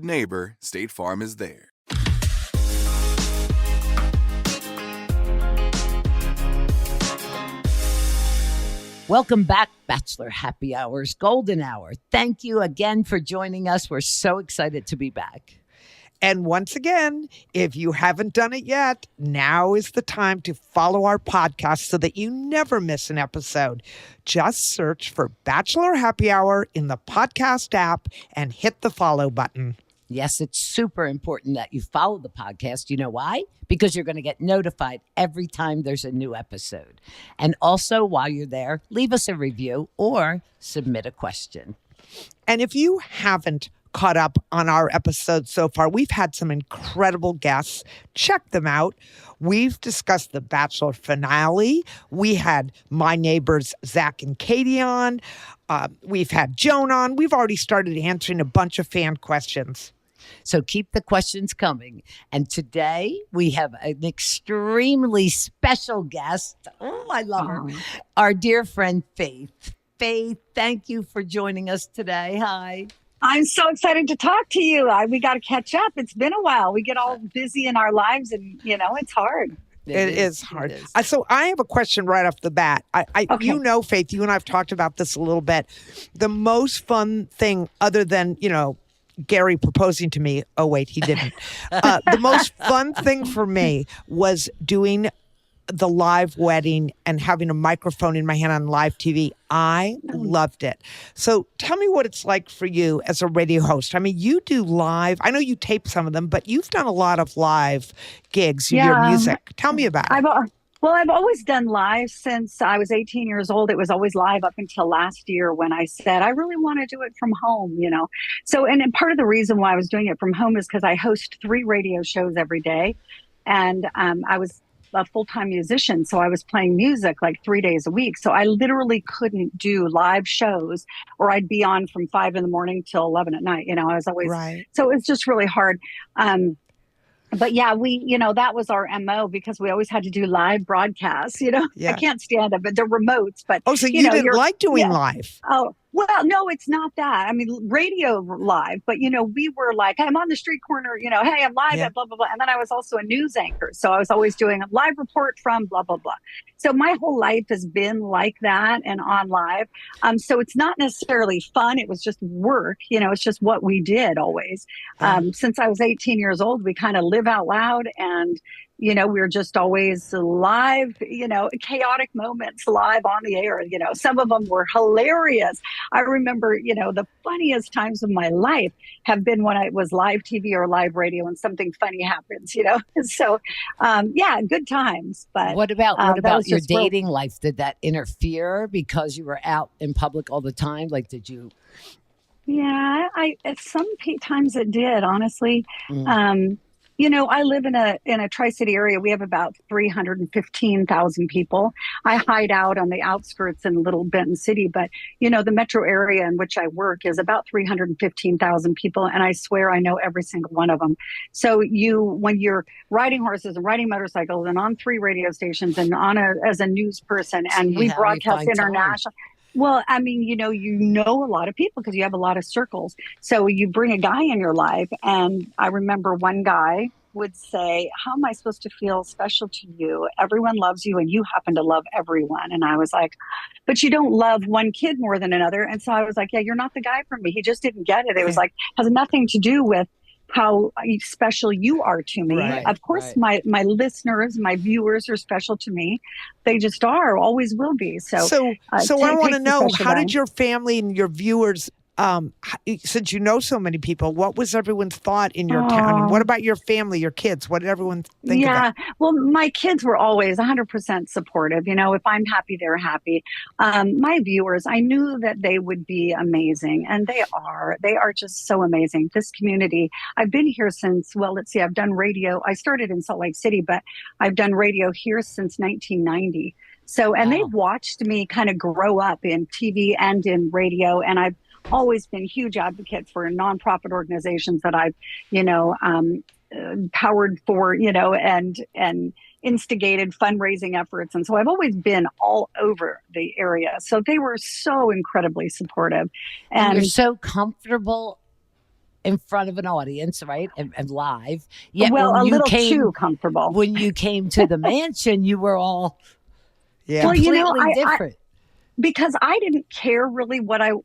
Neighbor, State Farm is there. Welcome back, Bachelor Happy Hour's Golden Hour. Thank you again for joining us. We're so excited to be back. And once again, if you haven't done it yet, now is the time to follow our podcast so that you never miss an episode. Just search for Bachelor Happy Hour in the podcast app and hit the follow button. Yes, it's super important that you follow the podcast. You know why? Because you're going to get notified every time there's a new episode. And also, while you're there, leave us a review or submit a question. And if you haven't caught up on our episodes so far, we've had some incredible guests. Check them out. We've discussed the Bachelor finale. We had my neighbors, Zach and Katie, on. We've had Joan on. We've already started answering a bunch of fan questions. So keep the questions coming. And today we have an extremely special guest. Oh, I love her. Our dear friend, Faith. Faith, thank you for joining us today. Hi. I'm so excited to talk to you. We got to catch up. It's been a while. We get all busy in our lives and, it's hard. It is hard. So I have a question right off the bat. Okay. You know, Faith, you and I have talked about this a little bit. The most fun thing other than, Gary proposing to me. Oh, wait, he didn't. The most fun thing for me was doing the live wedding and having a microphone in my hand on live TV. I loved it. So tell me what it's like for you as a radio host. I mean, you do live. I know you tape some of them, but you've done a lot of live gigs, your music. Tell me about it. I've always done live since I was 18 years old. It was always live up until last year when I said, I really want to do it from home, So, and part of the reason why I was doing it from home is because I host 3 radio shows every day. And I was a full-time musician. So I was playing music like 3 days a week. So I literally couldn't do live shows or I'd be on from 5 a.m. till 11 at night. I was always, So it's just really hard. But yeah, that was our MO because we always had to do live broadcasts, I can't stand it, but they're remotes, but. Oh, so you didn't like doing live? Oh, well, no, it's not that. I mean, radio live, but we were like, I'm on the street corner, hey, I'm live at blah, blah, blah. And then I was also a news anchor. So I was always doing a live report from blah, blah, blah. So my whole life has been like that and on live. So it's not necessarily fun. It was just work. It's just what we did always. Since I was 18 years old, we kind of live out loud and we were just always live, chaotic moments live on the air. Some of them were hilarious. I remember, the funniest times of my life have been when I was live TV or live radio and something funny happens, So, good times. But what about your dating life? Did that interfere because you were out in public all the time? Like, did you? Yeah, at some times it did, honestly. I live in a Tri-City area. We have about 315,000 people. I hide out on the outskirts in Little Benton City, but the metro area in which I work is about 315,000 people, and I swear I know every single one of them. So when you're riding horses and riding motorcycles and on 3 radio stations and as a news person, and we broadcast international. Well, I mean, you know a lot of people because you have a lot of circles. So you bring a guy in your life. And I remember one guy would say, how am I supposed to feel special to you? Everyone loves you and you happen to love everyone. And I was like, but you don't love one kid more than another. And so I was like, yeah, you're not the guy for me. He just didn't get it. It was like, has nothing to do with how special you are to me. Right, of course, my listeners, my viewers are special to me. They just are, always will be. So I want to know, how did your family and your viewers, since you know so many people, what was everyone's thought in your town? And what about your family, your kids? What did everyone think about? Well, my kids were always 100% supportive. If I'm happy, they're happy. My viewers, I knew that they would be amazing. And they are. They are just so amazing. This community, I've been here since, I've done radio. I started in Salt Lake City, but I've done radio here since 1990. So, and they've watched me kind of grow up in TV and in radio. And I've always been huge advocates for nonprofit organizations that I've, powered for, and instigated fundraising efforts. And so I've always been all over the area. So they were so incredibly supportive. And you're so comfortable in front of an audience, right? And live. Yet Well, when a you little came too comfortable. when you came to the mansion, you were all Yeah. Well, completely different. because I didn't care really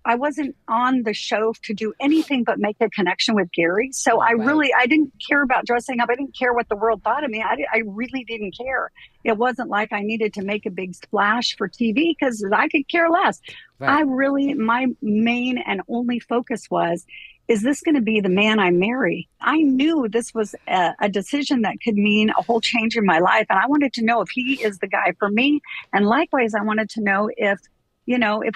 I wasn't on the show to do anything but make a connection with Gary. So Right. I didn't care about dressing up. I didn't care what the world thought of me. I really didn't care. It wasn't like I needed to make a big splash for TV because I could care less. Right. My main and only focus was, is this going to be the man I marry? I knew this was a decision that could mean a whole change in my life. And I wanted to know if he is the guy for me. And likewise, I wanted to know if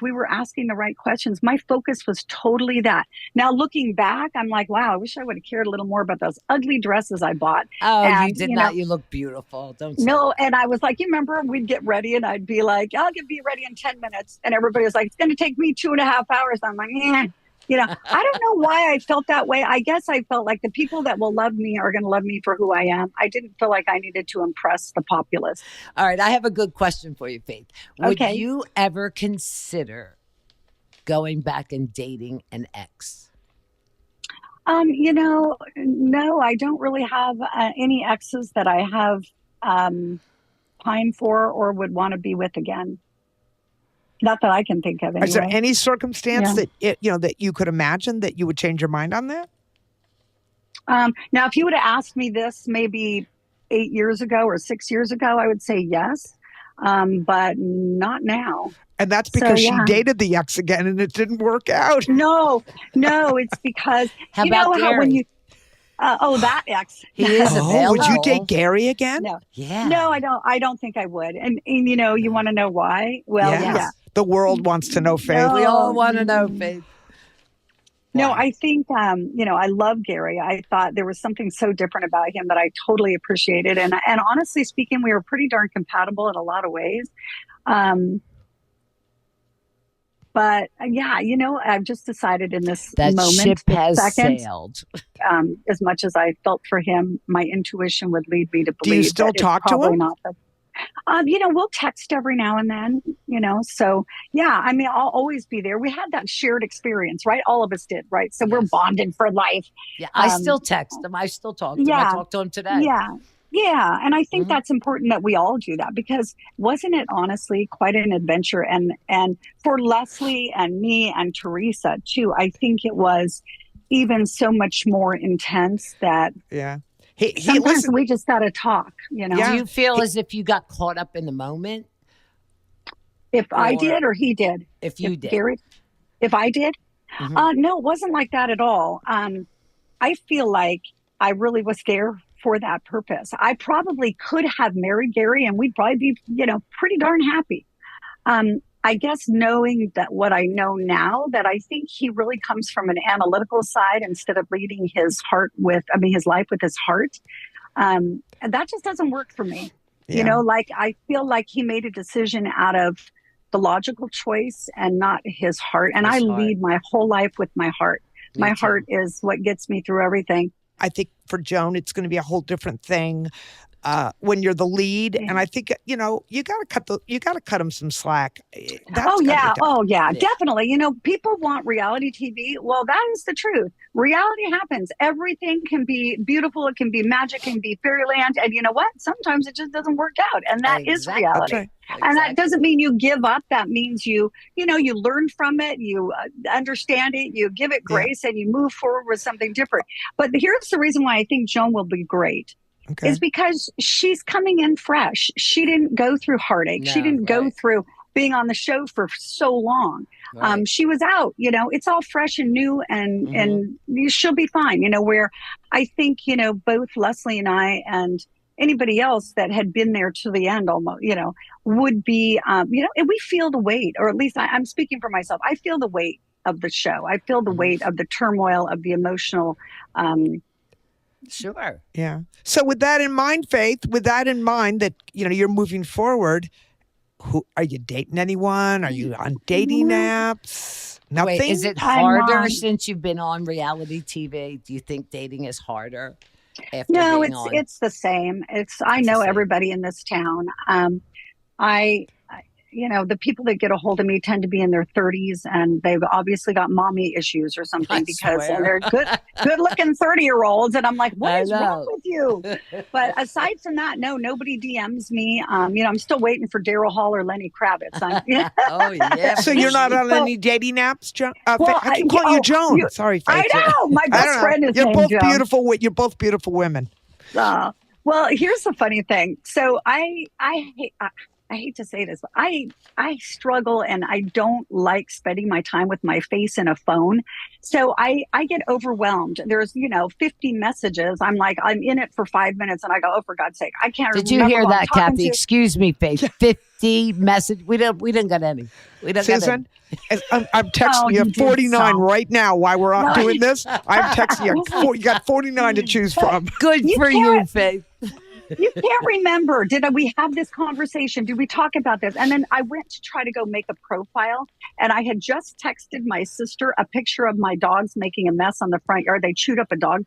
we were asking the right questions. My focus was totally that. Now, looking back, I'm like, wow, I wish I would have cared a little more about those ugly dresses I bought. Oh, you And, did not. You look beautiful. Don't say no, that. and I was like, you remember we'd get ready and I'd be like, I'll be ready in 10 minutes. And everybody was like, it's going to take me 2.5 hours. I'm like, yeah. I don't know why I felt that way. I guess I felt like the people that will love me are going to love me for who I am. I didn't feel like I needed to impress the populace. All right, I have a good question for you, Faith. Would Okay. you ever consider going back and dating an ex? No, I don't really have any exes that I have pined for or would want to be with again. Not that I can think of anyway. Is there any circumstance Yeah. that you could imagine that you would change your mind on that? Now, if you would have asked me this maybe 8 years ago or 6 years ago, I would say yes, but not now. And that's because she yeah. dated the ex again and it didn't work out. No, it's because How you about know how when Gary? you that ex. He is available. Would you date Gary again? No. Yeah. No, I don't. I don't think I would. And you want to know why? Well, Yes. yeah. The world wants to know, Faith. We all want to know, Faith. No, Why? I think, I love Gary. I thought there was something so different about him that I totally appreciated. And honestly speaking, we were pretty darn compatible in a lot of ways. But yeah, I've just decided in this That moment, ship this has second, sailed. as much as I felt for him, my intuition would lead me to Do you believe still that it's talk to probably him? not the we'll text every now and then, so yeah, I mean, I'll always be there. We had that shared experience, right? All of us did, right? So we're Yes. bonded for life. Yeah, I still text him. I still talk to him. I Yeah. talked to him today. Yeah. And I think Mhm. that's important that we all do that, because wasn't it honestly quite an adventure? And for Leslie and me and Teresa too, I think it was even so much more intense that Yeah. He sometimes listen. we just got to talk, Yeah. Do you feel as if you got caught up in the moment? If I Or did or he did. if you did? Gary, if I did? Mhm. No, it wasn't like that at all. I feel like I really was there for that purpose. I probably could have married Gary and we'd probably be, pretty darn happy. I guess knowing that what I know now, that I think he really comes from an analytical side instead of leading his life with his heart. And that just doesn't work for me. Yeah. I feel like he made a decision out of the logical choice and not his heart. And His I heart. lead my whole life with my heart. Me My too. heart is what gets me through everything. I think for Joan, it's going to be a whole different thing when you're the lead. Yeah. And I think you got to cut him some slack. That's Oh gotta yeah. be done. Oh yeah, Yeah. definitely. People want reality TV. Well, that is the truth. Reality happens. Everything can be beautiful. It can be magic. It can be fairyland. And you know what? Sometimes it just doesn't work out. And that is Exactly. reality. That's right. And that Exactly. doesn't mean you give up. That means you learn from it, you understand it, you give it grace, and you move forward with something different. But here's the reason why I think Joan will be great. Okay. Is because she's coming in fresh. She didn't go through heartache. She No, didn't go right. through being on the show for so long. Right. She was out, it's all fresh and new, and she'll be fine. Where I think, both Leslie and I and anybody else that had been there to the end almost, would be, and we feel the weight, or at least I'm speaking for myself. I feel the weight of the show. I feel the weight of the turmoil, of the emotional, Sure. Yeah. So with that in mind, Faith, that you're moving forward, who are you dating anyone? Are you on dating apps? Nothing. Wait, is it I'm harder on- since you've been on reality TV? Do you think dating is harder after No, being on? it's the same. I It's the know same. everybody in this town. I the people that get a hold of me tend to be in their 30s, and they've obviously got mommy issues or something, I because swear. they're good looking 30-year-olds. And I'm like, what I is wrong know. with you? But aside from that, no, nobody DMs me. I'm still waiting for Daryl Hall or Lenny Kravitz. Oh, yeah. So you're not on Well, any dating apps, Joan? well, I keep calling you Joan. Sorry, I Faith. know. My I best don't know. friend is You're named both Joan. beautiful. You're both beautiful women. Well, here's the funny thing. So I hate to say this, but I struggle, and I don't like spending my time with my face in a phone. So I get overwhelmed. There's 50 messages. I'm like, I'm in it for 5 minutes, and I go, oh, for God's sake, I can't Did you remember hear who I'm that, talking Kathy? to. Excuse me, Faith. 50 message. We didn't get any. We don't get any. Susan, I'm texting Oh, you you did 49 so. right now while we're No. doing this. I'm texting you. You got 49 to choose from. Good You for you, can't- Faith. You can't remember. Did we have this conversation? Did we talk about this? And then I went to try to go make a profile, and I had just texted my sister a picture of my dogs making a mess on the front yard. They chewed up a dog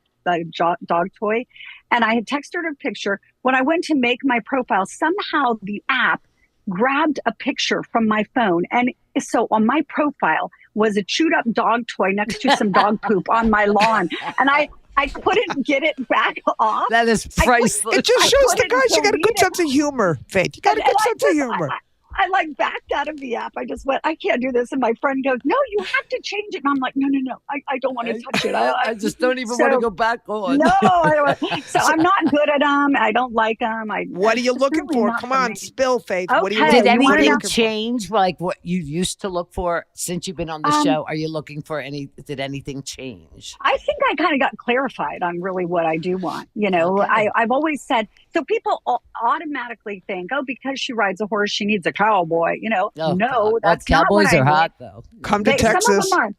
toy, and I had texted her a picture. When I went to make my profile, somehow the app grabbed a picture from my phone, and so on my profile was a chewed up dog toy next to some dog poop on my lawn, and I couldn't get it back off. That is priceless. It just shows the guys you got a good delete it. sense of humor, Faith. You got a And good I sense of just- humor. I like backed out of the app. I just went, I can't do this. And my friend goes, no, you have to change it. And I'm like, no. I don't want to touch it. I just don't even want to go back on. No, I don't. So I'm not good at them. I don't like them. What are you looking really for? not Come for on, me. spill, Faith. What are you Okay. Did looking, what are you anything looking for? change, like what you used to look for since you've been on the Um, show? Are you looking for did anything change? I think I kind of got clarified on really what I do want. Okay. I've always said, so people automatically think, oh, because she rides a horse, she needs a cowboy. Oh, No, God. that's Well, not what cowboys I are mean. hot, though. Come to Some of Texas. them are.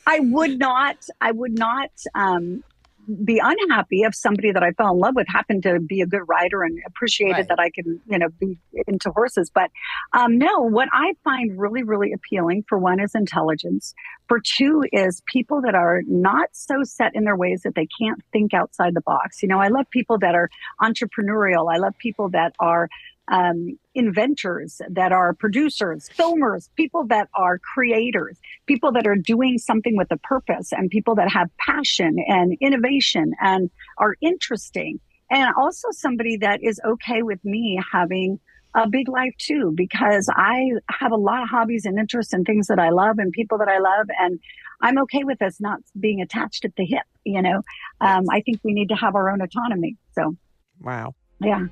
I would not be unhappy if somebody that I fell in love with happened to be a good rider and appreciated Right. that I can, be into horses. But no, what I find really, really appealing, for one, is intelligence. For two is people that are not so set in their ways that they can't think outside the box. I love people that are entrepreneurial. I love people that are inventors, that are producers, filmers, people that are creators, people that are doing something with a purpose, and people that have passion and innovation and are interesting. And also somebody that is okay with me having a big life too, because I have a lot of hobbies and interests and things that I love and people that I love. And I'm okay with us not being attached at the hip. I think we need to have our own autonomy. So, Wow. yeah.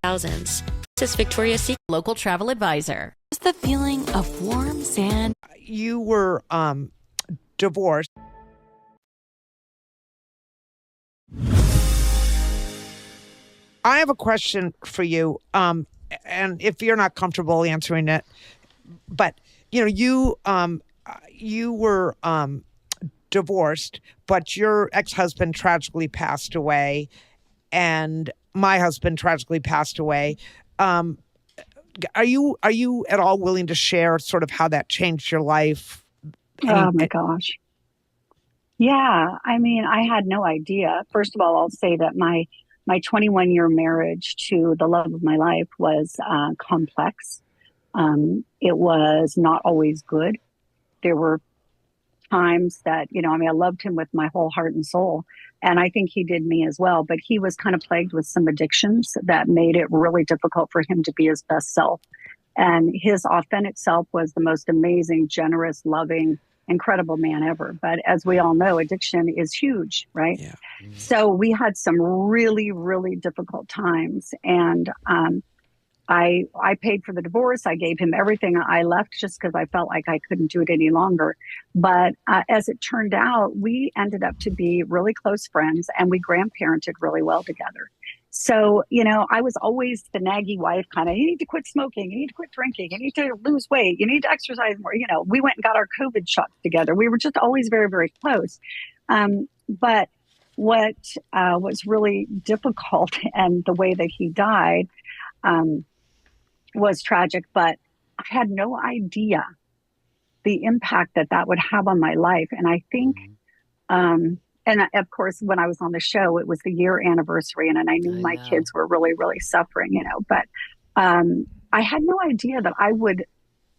Thousands. This is Victoria's Secret local travel advisor. It's the feeling of warm sand. You were divorced. I have a question for you. And if you're not comfortable answering it, but you were divorced, but your ex-husband tragically passed away, and my husband tragically passed away. Are you at all willing to share sort of how that changed your life? Oh my gosh. Yeah. I mean, I had no idea. First of all, I'll say that my 21-year marriage to the love of my life was complex. It was not always good. There were times that, I loved him with my whole heart and soul. And I think he did me as well. But he was kind of plagued with some addictions that made it really difficult for him to be his best self. And his authentic self was the most amazing, generous, loving, incredible man ever. But as we all know, addiction is huge, right? Yeah. So we had some really, really difficult times. And I paid for the divorce. I gave him everything. I left just because I felt like I couldn't do it any longer. But as it turned out, we ended up to be really close friends, and we grandparented really well together. So, I was always the naggy wife kind of, you need to quit smoking, you need to quit drinking, you need to lose weight, you need to exercise more. We went and got our COVID shots together. We were just always very, very close. But what was really difficult, and the way that he died, was tragic, but I had no idea the impact that would have on my life. And I think, and of course, when I was on the show, it was the year anniversary, and I knew my kids were really, really suffering, but I had no idea that I would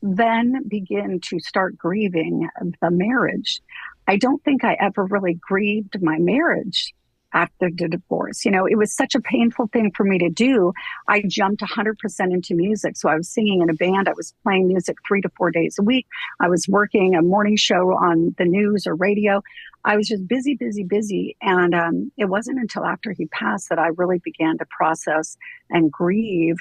then begin to start grieving the marriage. I don't think I ever really grieved my marriage after the divorce. You know, it was such a painful thing for me to do. I jumped 100% into music. So I was singing in a band. I was playing music 3 to 4 days a week. I was working a morning show on the news or radio. I was just busy, busy, busy. And it wasn't until after he passed that I really began to process and grieve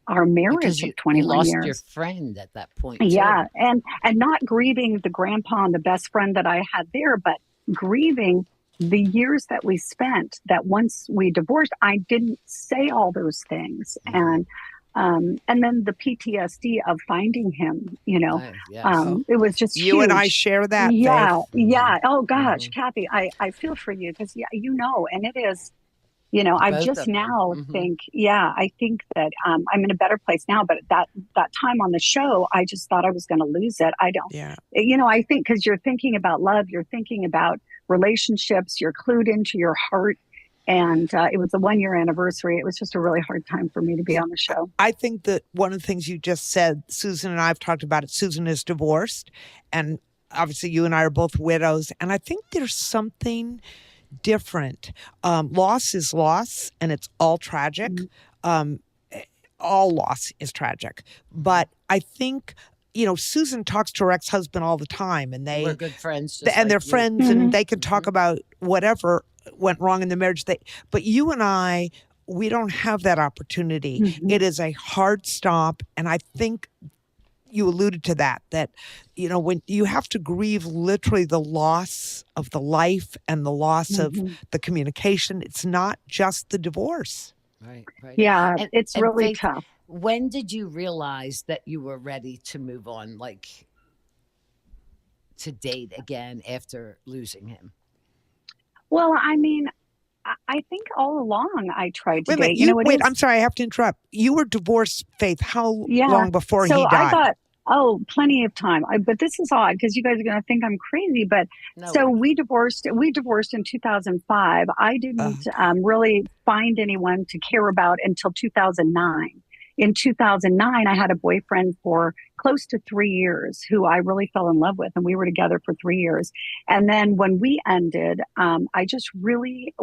our marriage you of 21 lost years. your friend at that point. Yeah. Too. And not grieving the grandpa and the best friend that I had there, but grieving the years that we spent, that once we divorced, I didn't say all those things. And then the PTSD of finding him, you know, it was just you huge. and I share that. Yeah. Faith. Yeah. Oh gosh, Kathy, I feel for you because you know, and it is, you know, I just now think, I think that I'm in a better place now. But that time on the show, I just thought I was going to lose it. I don't, you know, I think because you're thinking about love, you're thinking about relationships, you're clued into your heart. And it was a 1-year anniversary. It was just a really hard time for me to be on the show. I think that one of the things you just said, Susan and I have talked about it. Susan is divorced, and obviously you and I are both widows. And I think there's something different. Loss is loss, and it's all tragic. All loss is tragic. But I think, you know, Susan talks to her ex-husband all the time, and we're good friends. And they're friends, and they can talk about whatever went wrong in the marriage. But you and I, we don't have that opportunity. It is a hard stop, and I think you alluded to that, you know, when you have to grieve literally the loss of the life and the loss of the communication, it's not just the divorce. Right. Yeah, it's really Faith, tough. When did you realize that you were ready to move on, like to date again after losing him? Well, I mean, I think all along I tried to Wait, date. I'm sorry, I have to interrupt. You were divorced, Faith, how long before he died? I thought, plenty of time. But this is odd because you guys are going to think I'm crazy. But we divorced. We divorced in 2005. I didn't really find anyone to care about until 2009. In 2009, I had a boyfriend for close to 3 years who I really fell in love with, and we were together for 3 years. And then when we ended, I just really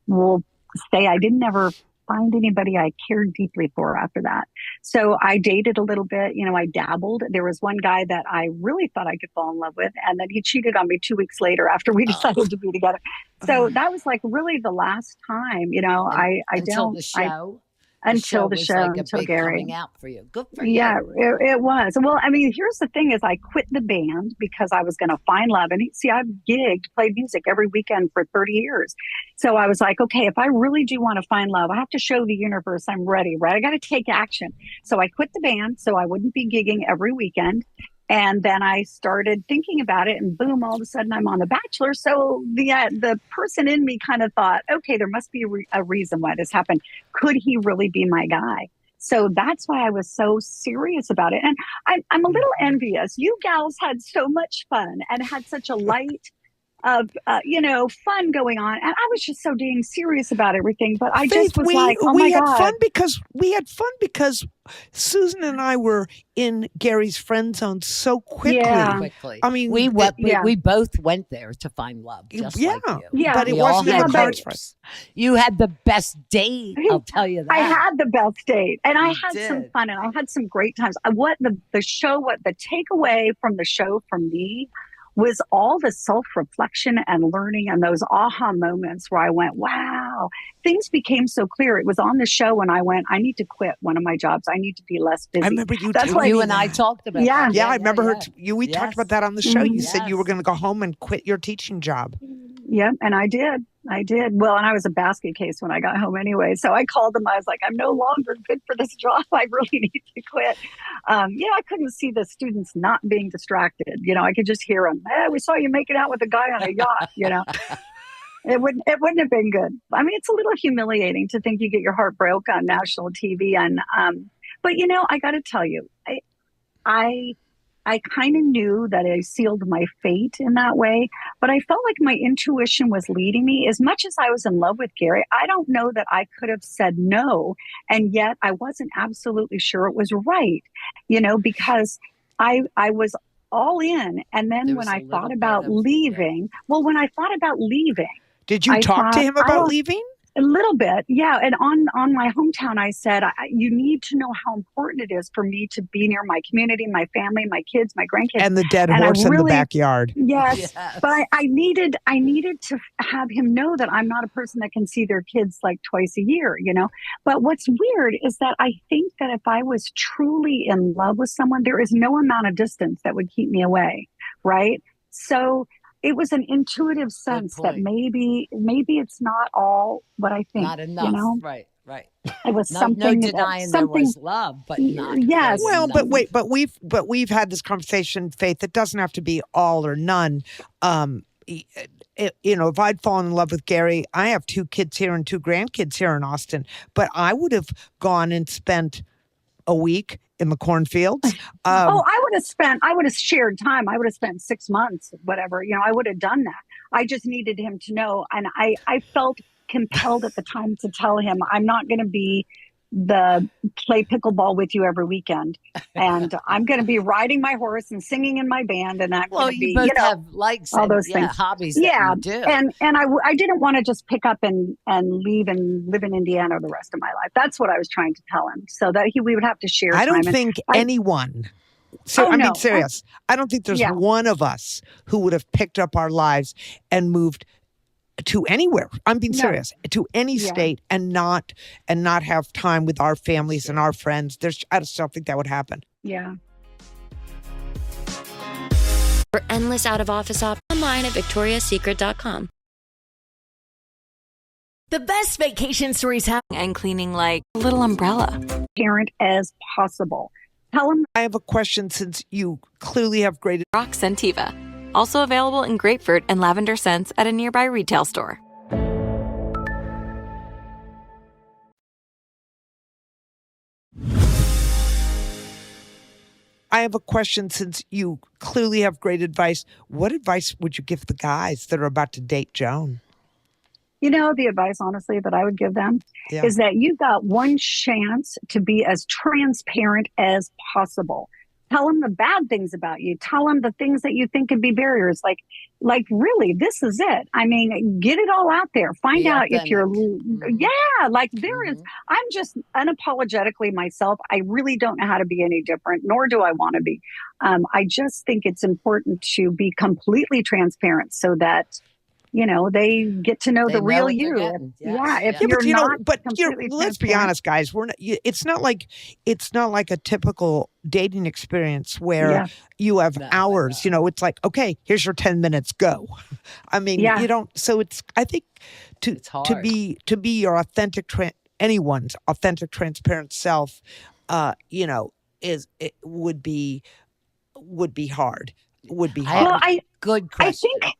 will say I didn't ever find anybody I cared deeply for after that. So I dated a little bit, you know, I dabbled. There was one guy that I really thought I could fall in love with, and then he cheated on me 2 weeks later after we decided to be together. So that was like really the last time, you know, until the show. Until the show, like until big Gary. Coming out for you. Good for you. Yeah, it was. Well, I mean, here's the thing is I quit the band because I was going to find love. And see, I've gigged, played music every weekend for 30 years. So I was like, okay, if I really do want to find love, I have to show the universe I'm ready, right? I got to take action. So I quit the band so I wouldn't be gigging every weekend. And then I started thinking about it, and boom, all of a sudden I'm on The Bachelor. So the person in me kind of thought, okay, there must be a reason why this happened. Could he really be my guy? So that's why I was so serious about it. And I'm a little envious. You gals had so much fun and had such a light of, fun going on. And I was just so dang serious about everything. But I just was like, oh my God. We had fun because Susan and I were in Gary's friend zone so quickly. Yeah. Quickly. I mean, we both went there to find love, just like you. Yeah, but it wasn't in the cards for us. You had the best date, I'll tell you that. I had the best date, and I had did. some fun, and I had some great times. What the takeaway from the show from me was all the self-reflection and learning and those aha moments where I went, wow, things became so clear. It was on the show when I went, I need to quit one of my jobs. I need to be less busy. I remember you and I talked about that. Yeah, I remember her. We talked about that on the show. You said you were Yes. going to go home and quit your teaching job. Yeah, and I did. Well, and I was a basket case when I got home anyway. So I called them. I was like, I'm no longer good for this job. I really need to quit. I couldn't see the students not being distracted. You know, I could just hear them. Hey, we saw you making out with a guy on a yacht, you know. It wouldn't have been good. I mean, it's a little humiliating to think you get your heart broke on national TV. And but, you know, I got to tell you, I I kind of knew that I sealed my fate in that way, but I felt like my intuition was leading me. As much as I was in love with Gary, I don't know that I could have said no. And yet I wasn't absolutely sure it was right, because I was all in. And then There when was a I little thought bit about of- leaving, well, when I thought about leaving, Did you I talk to thought, him I about don't- leaving? a little bit, yeah. And on my hometown, I said, you need to know how important it is for me to be near my community, my family, my kids, my grandkids. And the dead And I horse in the really- backyard. Yes, Yes. but I needed to have him know that I'm not a person that can see their kids like twice a year, But what's weird is that I think that if I was truly in love with someone, there is no amount of distance that would keep me away, right? So it was an intuitive sense that point. maybe it's not all what I think. Not enough. Right. It was No something denying there was love, but not. Yes. quite Well, enough. but we've had this conversation, Faith. It doesn't have to be all or none. If I'd fallen in love with Gary, I have 2 kids here and 2 grandkids here in Austin, but I would have gone and spent a week in the cornfields. I would have shared time. I would have spent 6 months, whatever, I would have done that. I just needed him to know. And I felt compelled at the time to tell him, I'm not going to be the play pickleball with you every weekend. And I'm going to be riding my horse and singing in my band. And I'm going to be, you both have likes all and those things. hobbies Yeah. that you do. And I didn't want to just pick up and leave and live in Indiana the rest of my life. That's what I was trying to tell him, so that we would have to share I time. don't think anyone. Oh, I no. mean, serious. I don't think there's one of us who would have picked up our lives and moved to anywhere. I'm being serious. To any state and not have time with our families and our friends. I just don't think that would happen. Yeah. For endless out-of-office options online at victoriassecret.com. The best vacation stories happen and cleaning like a little umbrella. Parent as possible. Tell them. I have a question, since you clearly have great. Rock Scentiva. Also available in grapefruit and lavender scents at a nearby retail store. I have a question, since you clearly have great advice. What advice would you give the guys that are about to date Joan? The advice, honestly, that I would give them is that you've got one chance to be as transparent as possible. Tell them the bad things about you. Tell them the things that you think could be barriers. Like really, this is it. I mean, get it all out there. Find out if you're, there is, I'm just unapologetically myself. I really don't know how to be any different, nor do I want to be. I just think it's important to be completely transparent so that, they get to know They the know real what they're you. getting. Yes. If you're not let's be transparent. honest, guys. It's not like a typical dating experience where you have hours. It's like, okay, here's your 10 minutes, go. I mean, you don't. So I think to be your authentic, anyone's authentic, transparent self, would be hard. Would be hard. Good question. I think.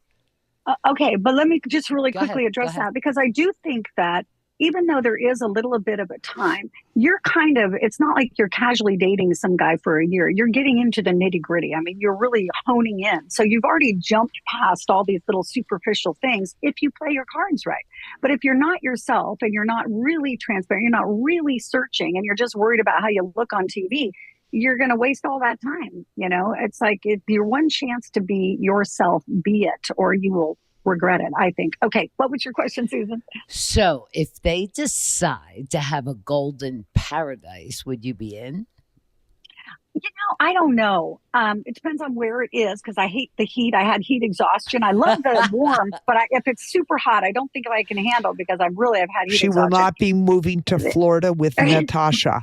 Okay, but let me just really quickly address that, because I do think that even though there is a little bit of a time, it's not like you're casually dating some guy for a year. You're getting into the nitty gritty. I mean, you're really honing in. So you've already jumped past all these little superficial things if you play your cards right. But if you're not yourself and you're not really transparent, you're not really searching, and you're just worried about how you look on TV, you're going to waste all that time. It's like, if your one chance to be yourself, be it, or you will regret it, I think. Okay. What was your question, Susan? So if they decide to have a golden paradise, would you be in? I don't know. It depends on where it is, because I hate the heat. I had heat exhaustion. I love the warmth, but if it's super hot, I don't think I can handle, because I've had heat She exhaustion. will not be moving to Florida with Natasha.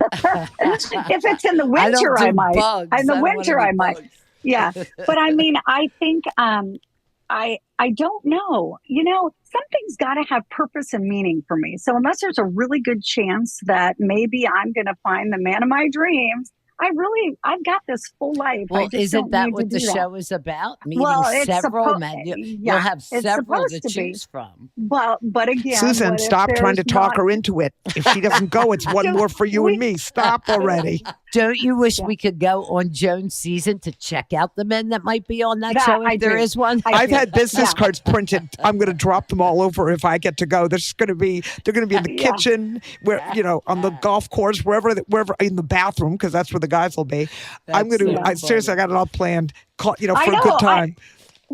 If it's in the winter, I might. In the winter, I might. Yeah. But I mean, I think I don't know. Something's got to have purpose and meaning for me. So unless there's a really good chance that maybe I'm going to find the man of my dreams, I've got this full life. I Well, just isn't don't that need what to the do that. show is about? Meeting Well, it's several supposed, men. You'll yeah, have it's several to supposed to be. choose from. But again, Susan, what if stop trying to there's talk not? her into it. If she doesn't go, it's one Do more for you and we? me. Stop already. Don't you wish Yeah, we could go on Joan's season to check out the men that might be on that that show I if there do. is one? I I've do. had business Yeah, cards printed. I'm going to drop them all over if I get to go. They're going to be in the yeah. kitchen, where on the golf course, wherever in the bathroom, because that's where the guys will be. I'm going That's to. so I seriously, I funny. got it all planned. I For a good know. time.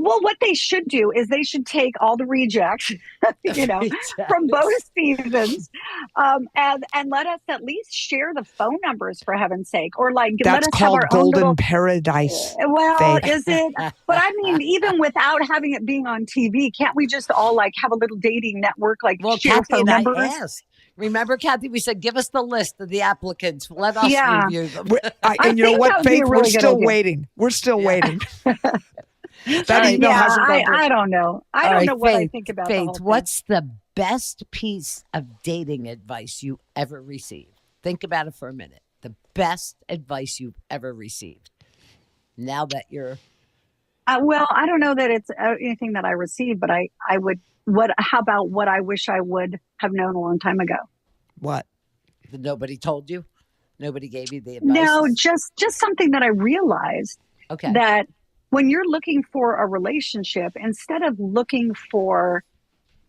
Well, what they should do is they should take all the rejects, from both Rejects. seasons, and let us at least share the phone numbers for heaven's sake, or like let That's us have called our own Golden little. Paradise, Well, Faith. is it? But I mean, even without having it being on TV, can't we just all like have a little dating network, like Well, share Kathy phone and I numbers? asked. Remember, Kathy, we said, give us the list of the applicants. Let us Yeah, review them. I And you know think what, that would be Faith? a We're really good still idea. waiting. We're still Yeah. waiting. All That right. email Yeah, hasn't gone through. I don't know. I All don't right, know what I Faith. think about the Faith, whole thing. what's the best piece of dating advice you ever received? Think about it for a minute. The best advice you've ever received. Now that you're Well, I don't know that it's anything that I received, but I would. How about what I wish I would have known a long time ago? What? nobody told you, nobody gave you the No, advice. just something that I realized, Okay. that when you're looking for a relationship, instead of looking for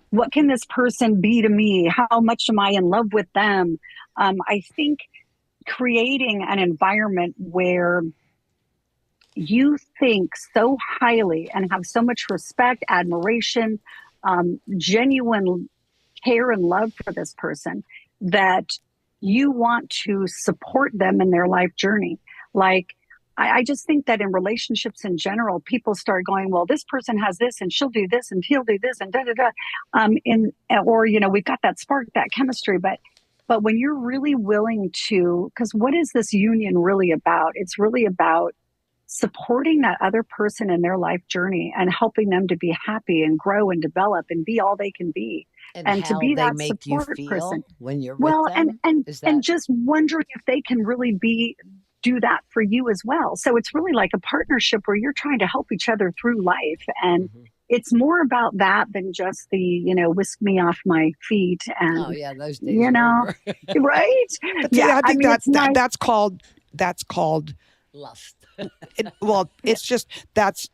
what can this person be to me, how much am I in love with them, I think creating an environment where you think so highly and have so much respect, admiration, genuine care and love for this person, that you want to support them in their life journey. Like, I just think that in relationships in general, people start going, well, this person has this and she'll do this and he'll do this and da da da. Or, we've got that spark, that chemistry. But when you're really willing to, because what is this union really about? It's really about supporting that other person in their life journey and helping them to be happy and grow and develop and be all they can be, And to how be they that make you support person. feel when you're with Well, them? Is and that just wondering if they can really do that for you as well. So it's really like a partnership where you're trying to help each other through life, and Mhm. it's more about that than just the whisk me off my feet and Oh yeah, those days you are know over. right. But see, Yeah, I I think mean, it's nice. that's called. Lust. Well, it's just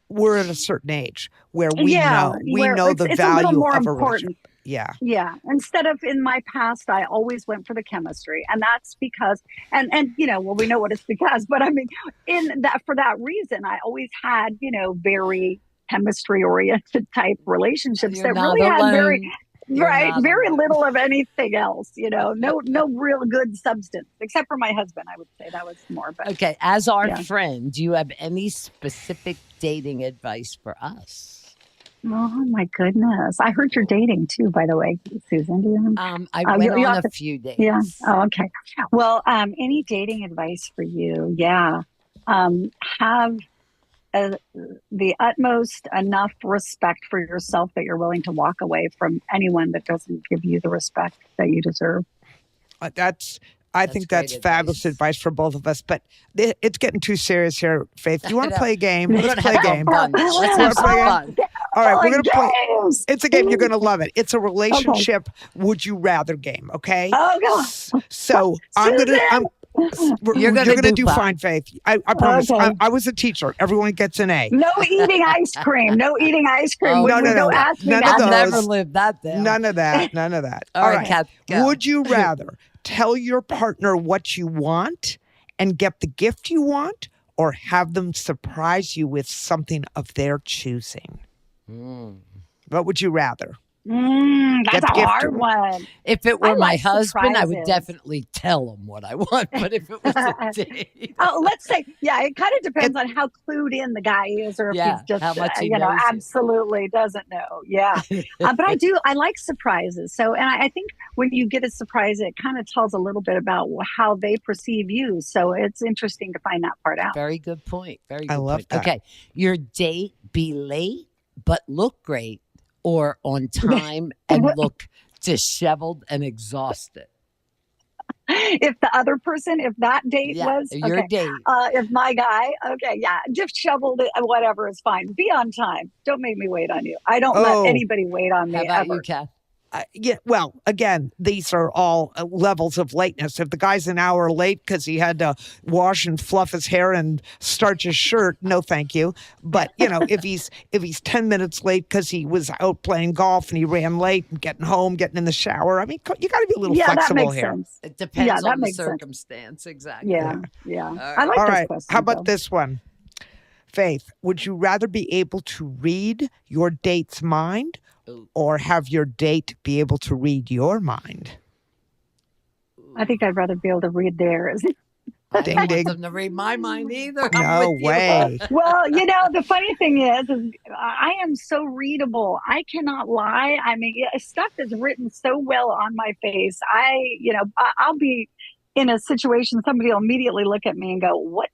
we're at a certain age where we Yeah, where know it's the it's a little value more of a important. relationship. Yeah. Yeah. Instead of in my past, I always went for the chemistry. And that's because, well, we know what it's because, but I mean, for that reason, I always had, very chemistry oriented type relationships You're that not really had alone. You're not very alone. little of anything else, no real good substance, except for my husband. I would say that was more, but Okay, as our yeah. friend, do you have any specific dating advice for us? Oh my goodness. I heard you're dating too, by the way, Susan. Do you? I Oh, went you on have a to, few yeah. dates. Oh, okay. Well, any dating advice for you? Yeah. Have the utmost enough respect for yourself that you're willing to walk away from anyone that doesn't give you the respect that you deserve. I think great that's fabulous advice for both of us. But it's getting too serious here, Faith. Do you want to play a game? We're Let's gonna play a have game. fun. Let's Wanna have some play a game? fun. All right, we're gonna play. Games. It's a game. You're gonna love it. It's a relationship would you rather game. Okay. Oh God. So I'm Susan! You're you're gonna gonna do do fine. fine, Faith. I promise. Okay. I was a teacher. Everyone gets an A. No eating ice cream. No eating ice cream. Oh, When no, we no, go no. ask me None that. of I'll those. never live that down. None of that. None of that. All right, Kath, go. Would you rather tell your partner what you want and get the gift you want, or have them surprise you with something of their choosing? What would you rather? That's Get the a gift hard you one. If it I were my like husband, I would surprises. definitely tell him what I want. But if it was a date, Oh, let's say, yeah, it kind of depends on how clued in the guy is, or if Yeah, he's just, how much he knows you. absolutely doesn't know. Yeah. But I like surprises. So, and I think when you get a surprise, it kind of tells a little bit about how they perceive you. So it's interesting to find that part out. very good point. Very good I love point. that. Okay, your date be late but look great, or on time and look disheveled and exhausted. if the other person, if that date Yeah, was your okay. date. If my guy, okay, yeah, just shoveled it, whatever is fine. Be on time. Don't make me wait on you. I don't let Oh, anybody wait on How me about ever. you, Kath? yeah. Well, again, these are all levels of lateness. If the guy's an hour late because he had to wash and fluff his hair and starch his shirt, no, thank you. But if he's 10 minutes late because he was out playing golf and he ran late and getting home, getting in the shower, I mean, you got to be a little Yeah, that flexible makes here. sense. It depends that on the makes sense. circumstance. Exactly. Yeah. All I right. like All those right. questions. How about though. this one? Faith, would you rather be able to read your date's mind Ooh. or have your date be able to read your mind? I think I'd rather be able to read theirs. I Ding, don't want ding. them to read my mind either. I'm No with you. way. Well, the funny thing is I am so readable. I cannot lie. I mean, stuff is written so well on my face. I'll be in a situation, somebody will immediately look at me and go, what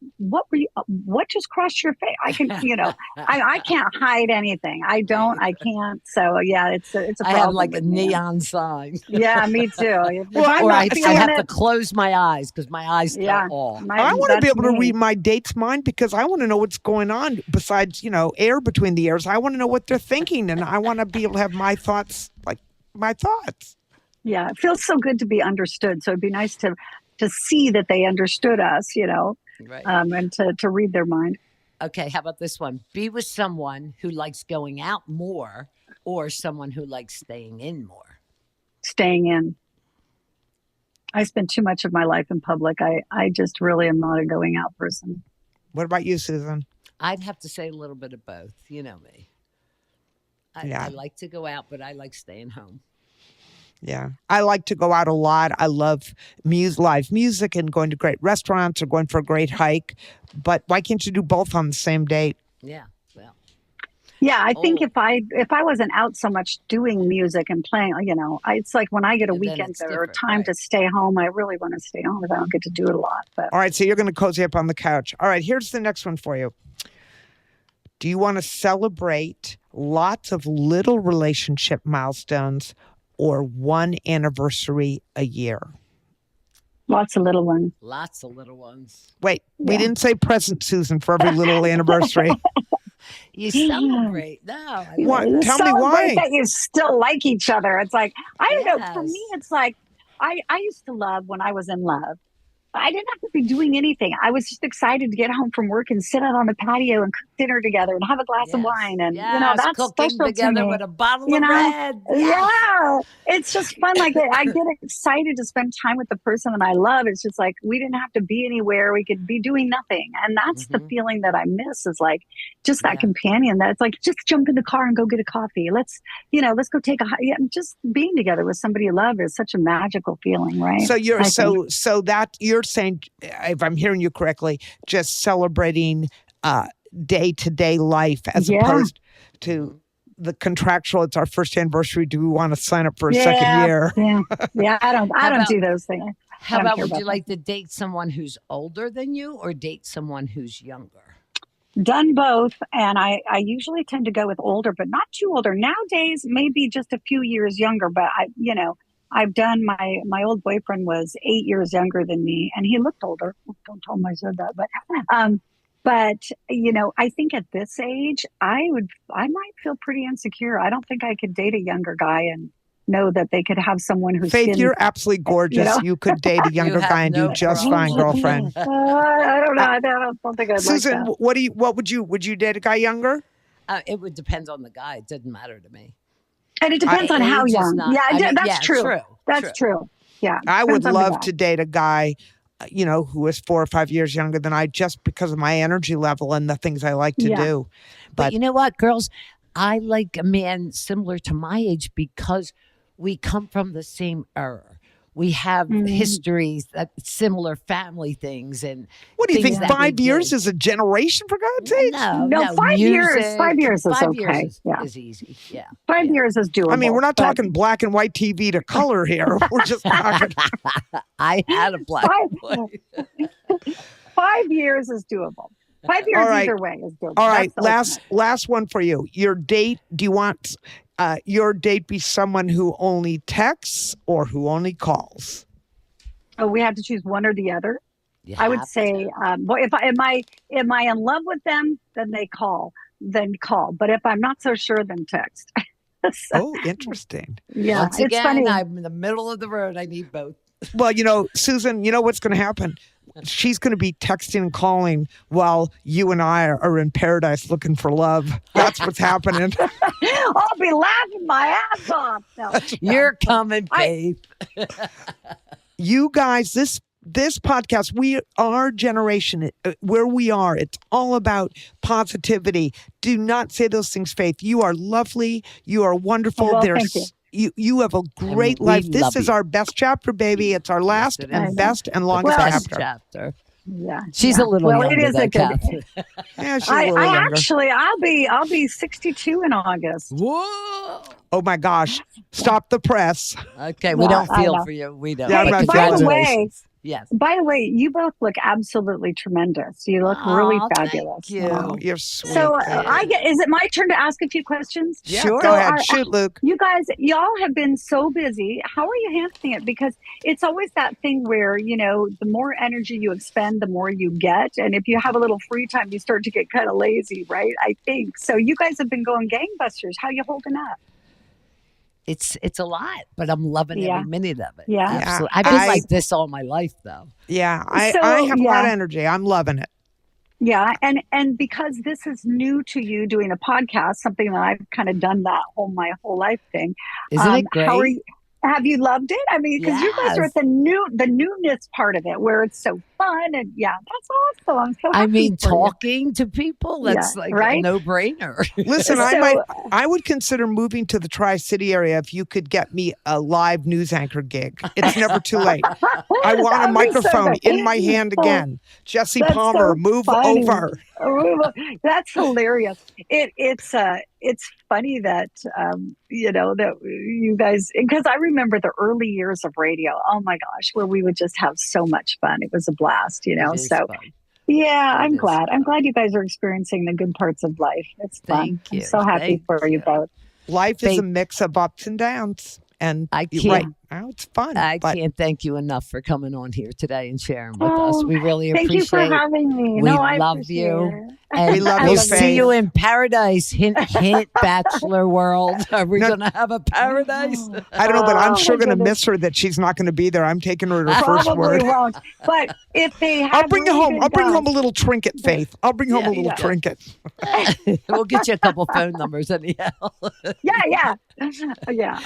were you, what just crossed your face? I can, I can't hide anything. I can't. So yeah, it's a I problem. have like a with me. neon sign. Yeah, me too. If Well, I'm I'm Or not I feeling have to it, close my eyes because my eyes tell yeah, all. I want to be that's able to me. read my date's mind because I want to know what's going on besides, air between the ears. I want to know what they're thinking and I want to be able to have my thoughts, like my thoughts. Yeah, it feels so good to be understood. So it'd be nice to see that they understood us, Right. and to read their mind. Okay, how about this one? Be with someone who likes going out more or someone who likes staying in more. Staying in. I spend too much of my life in public. I just really am not a going out person. What about you, Susan? I'd have to say a little bit of both. You know me. Yeah. I like to go out, but I like staying home. Yeah. I like to go out a lot. I love live music and going to great restaurants or going for a great hike. But why can't you do both on the same date? Yeah. Well, Yeah, I think Oh. if I wasn't out so much doing music and playing, it's like when I get a Then weekend it's or different, time right. to stay home, I really want to stay home if I don't get to do it a lot. But All right. So you're going to cozy up on the couch. All right. Here's the next one for you. Do you want to celebrate lots of little relationship milestones or one anniversary a year? lots of little ones. lots of little ones. Wait, we Yeah. didn't say present, Susan, for every little anniversary. You celebrate. No. I What? like that. Tell me Celebrate why. that you still like each other. It's like, I don't know. For me, Yes. it's like, I used to love when I was in love. I didn't have to be doing anything. I was just excited to get home from work and sit out on the patio and cook dinner together and have a glass of Yes. wine. And, Yes, that's cooking special to together me. with a bottle You of know? red. Yes. Yeah, it's just fun. Like I get excited to spend time with the person that I love. It's just like we didn't have to be anywhere. We could be doing nothing. And that's the Mhm. feeling that I miss is like just that Yeah. companion that's like, just jump in the car and go get a coffee. Let's go take just being together with somebody you love is such a magical feeling, right? So you're I think. so that you're saying, if I'm hearing you correctly, just celebrating day-to-day life as Yeah. opposed to the contractual. It's our first anniversary. Do we want to sign up for a second Yeah, year? yeah. I don't How about- do those things. How don't about care would you about like to date someone who's older than you or date someone who's younger? Done both, and I usually tend to go with older, but not too older. Nowadays, maybe just a few years younger. But I've done my old boyfriend was 8 years younger than me, and he looked older. Don't tell him I said that, but I think at this age, I might feel pretty insecure. I don't think I could date a younger guy and know that they could have someone who's Faith, you're absolutely gorgeous. You could date a younger have guy and no do just problem. fine, girlfriend. I don't know. I don't think I'd Susan, like that. what would you date a guy younger? It would depend on the guy. It doesn't matter to me. And it depends on how Age is young. not- Yeah, I mean, that's yeah, true. true, That's true. Yeah. I would depends on the love guy. to date a guy, who is 4 or 5 years younger than I, just because of my energy level and the things I like to Yeah. do. But you know what, girls? I like a man similar to my age because we come from the same era. We have histories, similar family things, and What do you things think? that we 5 years did. is a generation, for God's sake? No, 5 years. music, 5 years is 5 years okay. is, Yeah. is easy. Yeah. 5 Yeah. years is doable. I mean, we're not but talking black and white TV to color here. We're just talking. I had a black and white. 5 years is doable. 5 years All right. either way is doable. All right, That's the last one for you. Your date, do you want your date be someone who only texts or who only calls? we had to choose one or the other, You I would have say, to. boy, if I am I in love with them, then then call. But if I'm not so sure, then text. So, Oh, interesting. yeah, Once it's again, funny. I'm in the middle of the road. I need both. Well, you know, Susan, you know what's going to happen? She's going to be texting and calling while you and I are in paradise looking for love. That's what's happening. I'll be laughing my ass off. No, You're coming, Faith. You guys, this podcast, our generation, where we are, it's all about positivity. Do not say those things, Faith. You are lovely. You are wonderful. Well, thank you. You have a great we life. This love is you. our best chapter, baby. It's our last it and is. best and longest Well, Best chapter. chapter. yeah, She's yeah. a little well, younger it is than a good. Catherine. Yeah, she's a little younger. I'll be 62 in August. Whoa. Oh my gosh. Stop the press. Okay, we Well, don't I feel know. for you. We don't. Yeah, I'm But not By the feeling it. way, congratulations. Yes. By the way, you both look absolutely tremendous. You look really Aw, fabulous. thank you. Oh, you're sweet. So Thank you. is it my turn to ask a few questions? Yeah, Sure. go Go ahead. ahead. Shoot, Luke. You guys, y'all have been so busy. How are you handling it? Because it's always that thing where, the more energy you expend, the more you get. And if you have a little free time, you start to get kind of lazy, right? I think. So you guys have been going gangbusters. How you holding up? It's a lot, but I'm loving Yeah. every minute of it. Yeah. Absolutely. I've been like this all my life, though. Yeah, I So, have a lot of yeah. energy. I'm loving it. Yeah, and because this is new to you doing a podcast, something that I've kind of done my whole life thing. Isn't it great? How are you? Have you loved it? I mean, because you guys are Yes. at the newness part of it, where it's so fun, and yeah, that's awesome. I'm so happy I mean, for you. talking to people, that's Yeah, like right? a no-brainer. Listen, So- I would consider moving to the Tri-City area if you could get me a live news anchor gig. It's never too late. I want a That'd be so microphone good. in my hand Oh, Again. Jesse that's Palmer, so move funny. over. That's hilarious. It's funny that that you guys, because I remember the early years of radio. Oh my gosh, where we would just have so much fun. It was a blast, It is So fun. yeah, It I'm is glad. I'm fun. glad you guys are experiencing the good parts of life. It's fun. Thank you. I'm so happy Thank for you you. both. Life is Faith- a mix of ups and downs. And I you're right can't- now it's fun. I but can't thank you enough for coming on here today and sharing with us. Oh, We really Thank you for appreciate it. having me. We I love appreciate you. it. And We love we'll you, see Faith. you in paradise. Hint, hint, Bachelor world. Are we No. going to have a paradise? I don't know, but I'm Oh, sure my going to goodness. miss her that she's not going to be there. I'm taking her to her first Probably word. won't. But if they have I'll bring you really home. good I'll bring guys- home a little trinket, Faith. I'll bring home a little Yeah. trinket. We'll get you a couple phone numbers anyhow. Yeah.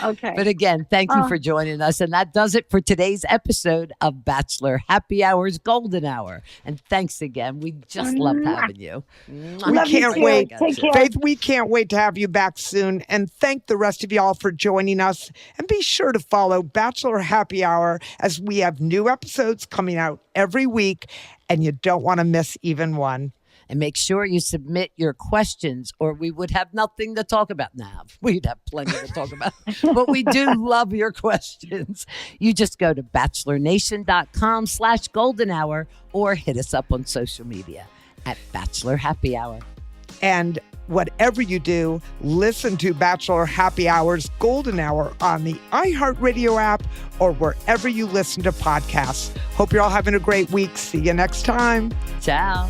Okay. But again, thank you Oh. for joining us. And that does it for today's episode of Bachelor Happy Hour's Golden Hour. And thanks again. We just loved having you. We Love you can't too. wait. Take care. Faith, we can't wait to have you back soon. And thank the rest of y'all for joining us. And be sure to follow Bachelor Happy Hour as we have new episodes coming out every week. And you don't want to miss even one. And make sure you submit your questions or we would have nothing to talk about now. We'd have plenty to talk about. But we do love your questions. You just go to bachelornation.com/golden hour or hit us up on social media at Bachelor Happy Hour. And whatever you do, listen to Bachelor Happy Hour's Golden Hour on the iHeartRadio app or wherever you listen to podcasts. Hope you're all having a great week. See you next time. Ciao.